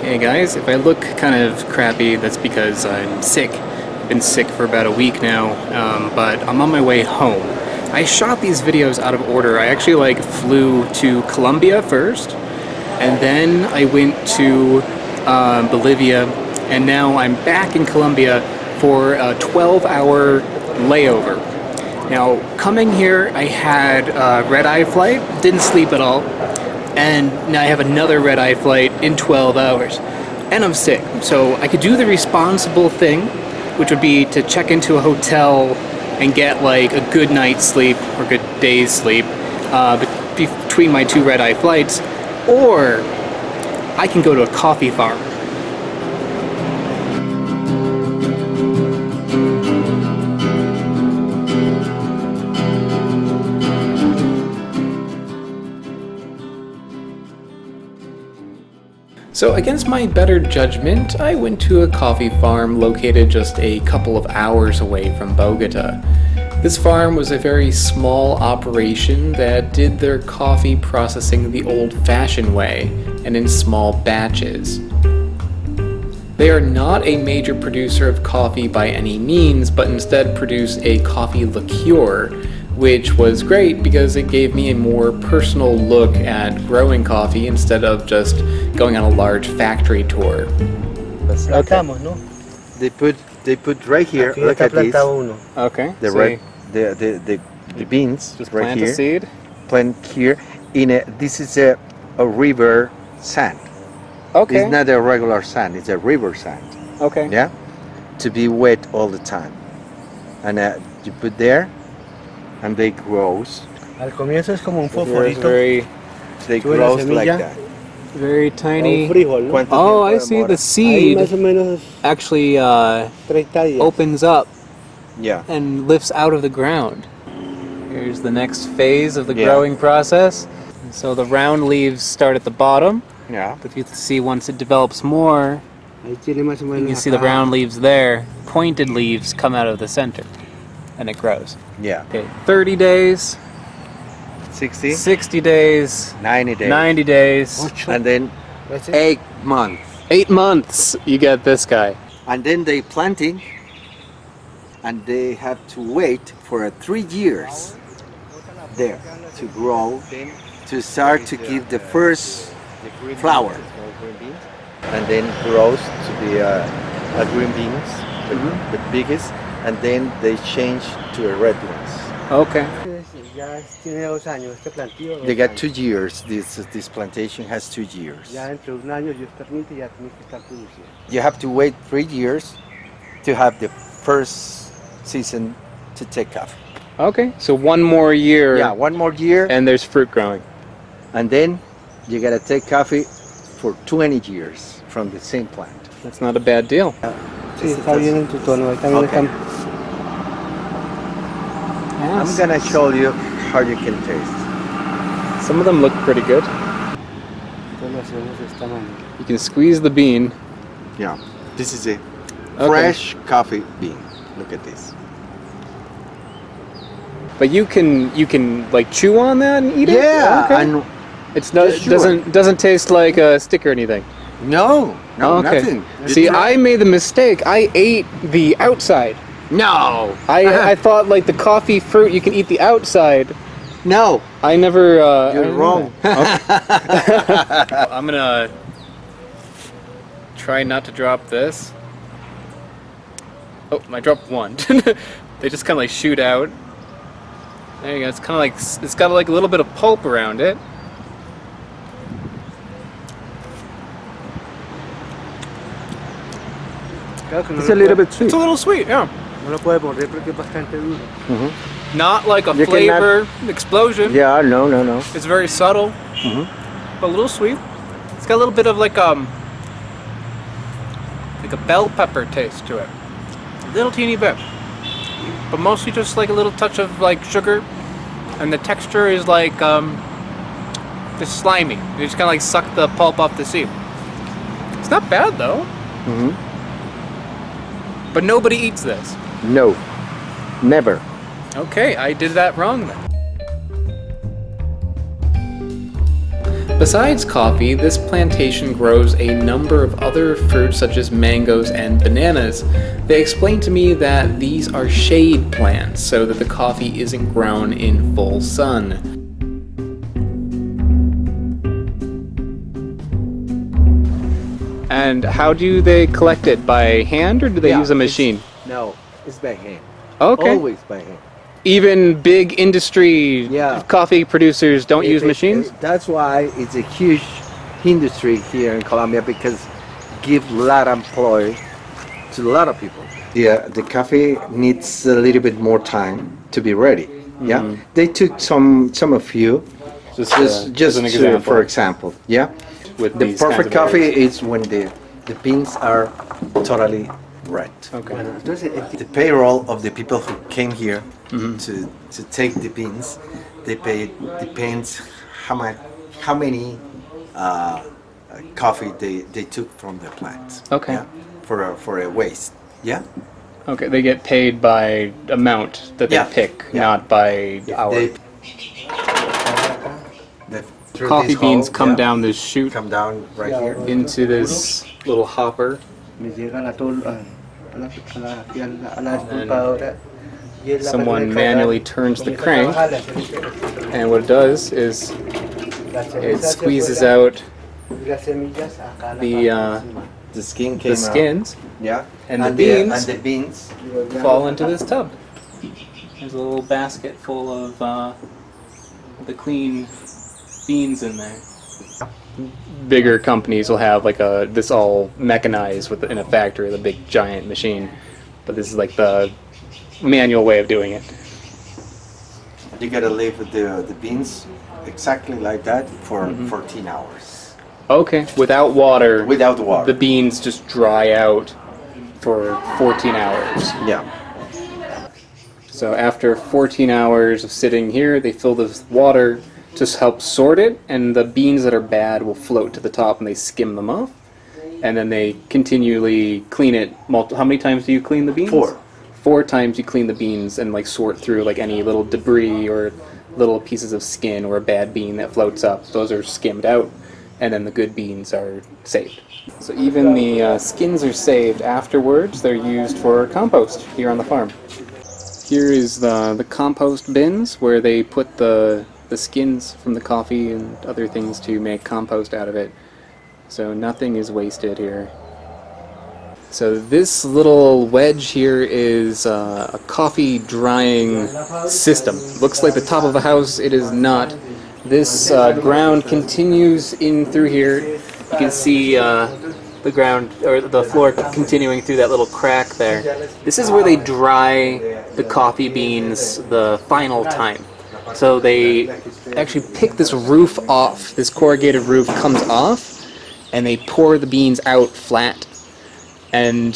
Hey guys, if I look kind of crappy, that's because I'm sick. I've been sick for about a week now, but I'm on my way home. I shot these videos out of order. I actually flew to Colombia first, and then I went to Bolivia, and now I'm back in Colombia for a 12-hour layover. Now, coming here, I had a red-eye flight, didn't sleep at all, and now I have another red-eye flight in 12 hours. And I'm sick, so I could do the responsible thing, which would be to check into a hotel and get like a good night's sleep or good day's sleep between my two red-eye flights, or I can go to a coffee farm. So against my better judgment, I went to a coffee farm located just a couple of hours away from Bogota. This farm was a very small operation that did their coffee processing the old-fashioned way and in small batches. They are not a major producer of coffee by any means, but instead produce a coffee liqueur, which was great because it gave me a more personal look at growing coffee instead of just going on a large factory tour. Okay. They put right here. Look at this. Okay. The beans. Just right plant here. a seed. Plant here. This is a river sand. Okay. It's not a regular sand. It's a river sand. Okay. Yeah. To be wet all the time, and you put there, and they grows. Al comienzo es como un fosforito. They grows like that. Very tiny. ¿no? Oh, I see. The seed actually opens up and lifts out of the ground. Here's the next phase of the growing process. So the round leaves start at the bottom. Yeah. But you can see once it develops more, you can see the round leaves there. Pointed leaves come out of the center, and it grows. Yeah. Okay. 30 days. 60. 60 days. 90 days. 90 days. And then 8 months. 8 months, you get this guy. And then they planting, and they have to wait for 3 years there to grow, to start to give the first flower, and then grows to be a green beans, the biggest, and then they change to a red ones. Okay. They got 2 years. This plantation has 2 years. You have to wait 3 years to have the first season to take off. Okay, so 1 more year. Yeah, 1 more year. And there's fruit growing. And then you gotta take coffee for 20 years from the same plant. That's not a bad deal. Okay. I'm gonna show you how you can taste. Some of them look pretty good. You can squeeze the bean. Yeah, this is a fresh coffee bean. Look at this. But you can like chew on that and eat it? Yeah, okay. and it's not doesn't taste like a stick or anything. No, nothing. See, I made the mistake. I ate the outside. No. I thought like the coffee fruit you can eat the outside. No. I never You're wrong. I'm gonna try not to drop this. Oh, I dropped one. They just kind of like shoot out. There you go. It's kind of like it's got like a little bit of pulp around it. It's a little bit sweet. It's a little sweet, yeah. Not like a flavor explosion. Yeah, no. It's very subtle, but a little sweet. It's got a little bit of like a bell pepper taste to it. A little teeny bit. But mostly just like a little touch of like sugar, and the texture is like just slimy. You just kind of like suck the pulp off the seed. It's not bad though. But nobody eats this. No, never. Okay, I did that wrong then. Besides coffee, this plantation grows a number of other fruits such as mangoes and bananas. They explained to me that these are shade plants so that the coffee isn't grown in full sun. And how do they collect it? By hand or do they use a machine? No, it's by hand. Okay. Always by hand. Even big industry coffee producers don't use machines? That's why it's a huge industry here in Colombia, because give a lot of employment to a lot of people. Yeah, the coffee needs a little bit more time to be ready. Yeah, they took some of you just an example. For example. Yeah, with the perfect coffee is when the beans are totally right. Okay. The payroll of the people who came here to take the beans, they pay depends how many coffee they took from the plant. Okay. Yeah? For a waste. Yeah. Okay, they get paid by amount that they pick, not by hour. Coffee beans come down this chute, come down right here into this little hopper. And someone manually turns the crank, and what it does is it squeezes out the skins, and the beans fall into this tub. There's a little basket full of the clean beans in there. Bigger companies will have like this all mechanized in a factory, the big giant machine, but this is like the manual way of doing it. You gotta leave the beans exactly like that for 14 hours. Okay, without water. Without water. The beans just dry out for 14 hours. Yeah. So after 14 hours of sitting here, they fill this with water to help sort it, and the beans that are bad will float to the top and they skim them off. And then they continually clean it. How many times do you clean the beans? 4. 4 times you clean the beans and like sort through like any little debris or little pieces of skin or a bad bean that floats up. Those are skimmed out, and then the good beans are saved. So even the skins are saved afterwards. They're used for compost here on the farm. Here is the compost bins where they put the skins from the coffee and other things to make compost out of it. So nothing is wasted here. So this little wedge here is a coffee drying system. Looks like the top of a house. It is not. This ground continues in through here. You can see the ground, or the floor continuing through that little crack there. This is where they dry the coffee beans the final time. So they actually pick this roof off. This corrugated roof comes off, and they pour the beans out flat. And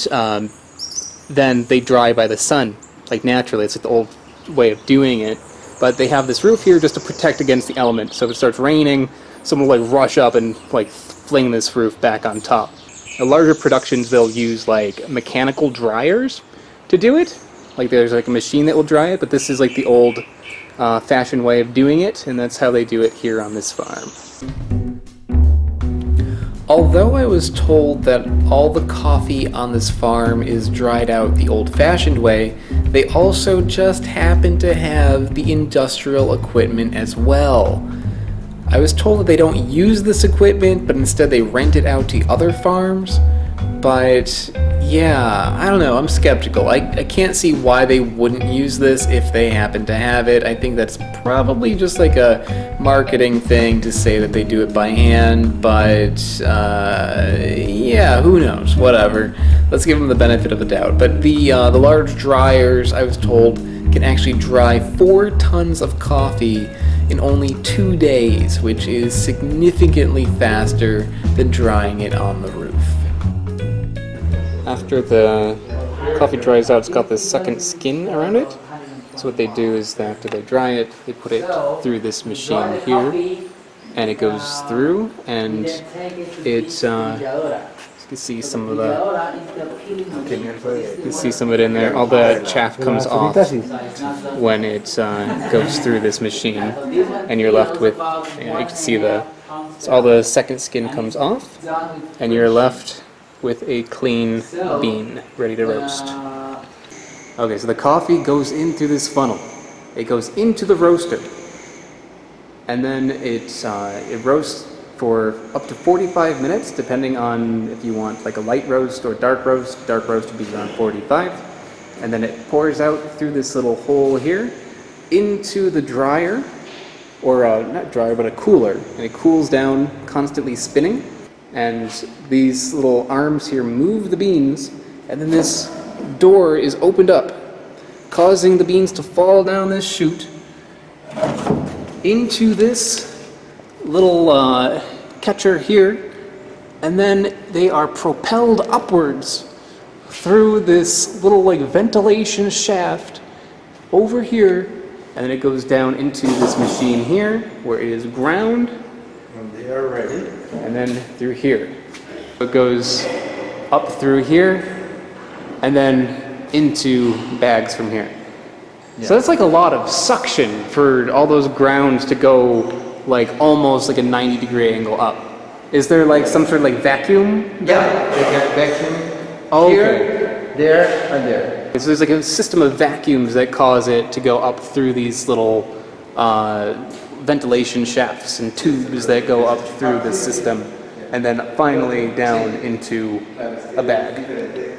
then they dry by the sun, like naturally. It's like the old way of doing it. But they have this roof here just to protect against the elements. So if it starts raining, someone will like rush up and like fling this roof back on top. The larger productions, they'll use like mechanical dryers to do it. Like there's like a machine that will dry it, but this is like the old fashioned way of doing it, and that's how they do it here on this farm. Although I was told that all the coffee on this farm is dried out the old-fashioned way, they also just happen to have the industrial equipment as well. I was told that they don't use this equipment, but instead they rent it out to other farms. But yeah, I don't know, I'm skeptical. I can't see why they wouldn't use this if they happen to have it. I think that's probably just like a marketing thing to say that they do it by hand, but yeah, who knows, whatever. Let's give them the benefit of the doubt. But the large dryers, I was told, can actually dry 4 tons of coffee in only 2 days, which is significantly faster than drying it on the roof. After the coffee dries out, it's got this second skin around it. So what they do is that after they dry it, they put it through this machine here, and it goes through, and it you can see some of it in there. All the chaff comes off when it goes through this machine, and you're left with, you can see the So all the second skin comes off, and you're left with a clean bean ready to roast. Okay, so the coffee goes in through this funnel. It goes into the roaster, and then it roasts for up to 45 minutes, depending on if you want like a light roast or dark roast. Dark roast would be around 45. And then it pours out through this little hole here into the dryer, or not dryer, but a cooler. And it cools down, constantly spinning. And these little arms here move the beans, and then this door is opened up, causing the beans to fall down this chute into this little catcher here, and then they are propelled upwards through this little like ventilation shaft over here, and then it goes down into this machine here where it is ground, And they are ready. and then through here. It goes up through here and then into bags from here. So that's like a lot of suction for all those grounds to go like almost like a 90-degree angle up. Is there like some sort of like vacuum? Yeah, they get vacuum Okay. here, there, and there. So there's like a system of vacuums that cause it to go up through these little ventilation shafts and tubes that go up through the system, and then finally down into a bag.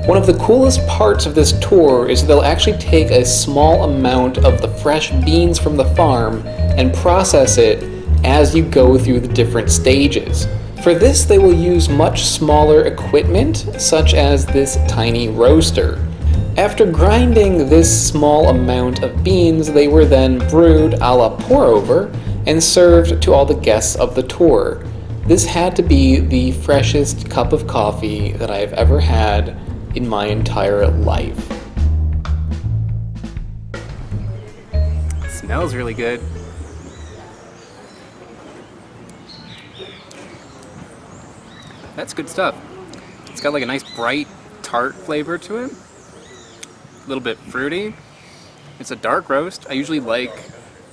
One of the coolest parts of this tour is they'll actually take a small amount of the fresh beans from the farm and process it as you go through the different stages. For this, they will use much smaller equipment, such as this tiny roaster. After grinding this small amount of beans, they were then brewed a la pour-over and served to all the guests of the tour. This had to be the freshest cup of coffee that I have ever had in my entire life. It smells really good. That's good stuff. It's got like a nice bright tart flavor to it. A little bit fruity. It's a dark roast. I usually like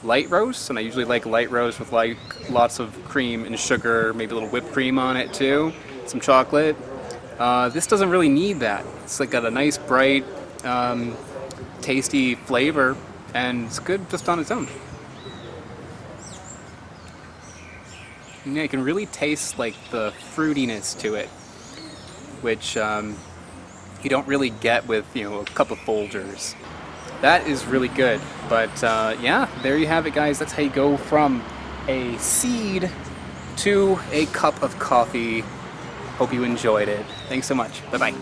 light roasts, and I usually like light roast with like lots of cream and sugar, maybe a little whipped cream on it too, some chocolate. This doesn't really need that. It's like got a nice bright, tasty flavor, and it's good just on its own. And yeah, you can really taste like the fruitiness to it, which you don't really get with, you know, a cup of Folgers. That is really good. But yeah, there you have it, guys. That's how you go from a seed to a cup of coffee. Hope you enjoyed it. Thanks so much. Bye-bye.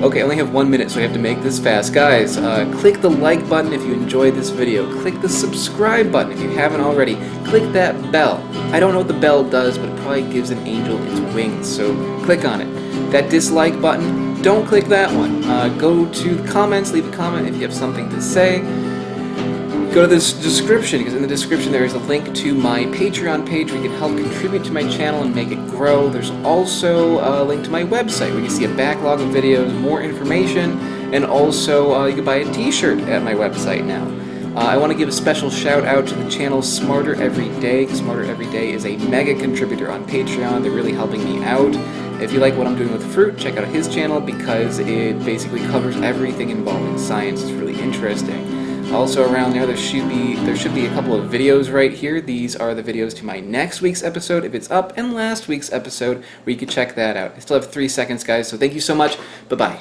Okay, I only have 1 minute, so I have to make this fast. Guys, click the like button if you enjoyed this video. Click the subscribe button if you haven't already. Click that bell. I don't know what the bell does, but it probably gives an angel its wings, so click on it. That dislike button, don't click that one. Go to the comments, leave a comment if you have something to say. Go to this description, because in the description there is a link to my Patreon page where you can help contribute to my channel and make it grow. There's also a link to my website where you can see a backlog of videos, more information, and also you can buy a t-shirt at my website now. I want to give a special shout out to the channel Smarter Every Day. Smarter Every Day is a mega contributor on Patreon. They're really helping me out. If you like what I'm doing with fruit, check out his channel because it basically covers everything involving science. It's really interesting. Also around there should be a couple of videos right here. These are the videos to my next week's episode if it's up, and last week's episode where you can check that out. I still have 3 seconds, guys, so thank you so much. Bye-bye.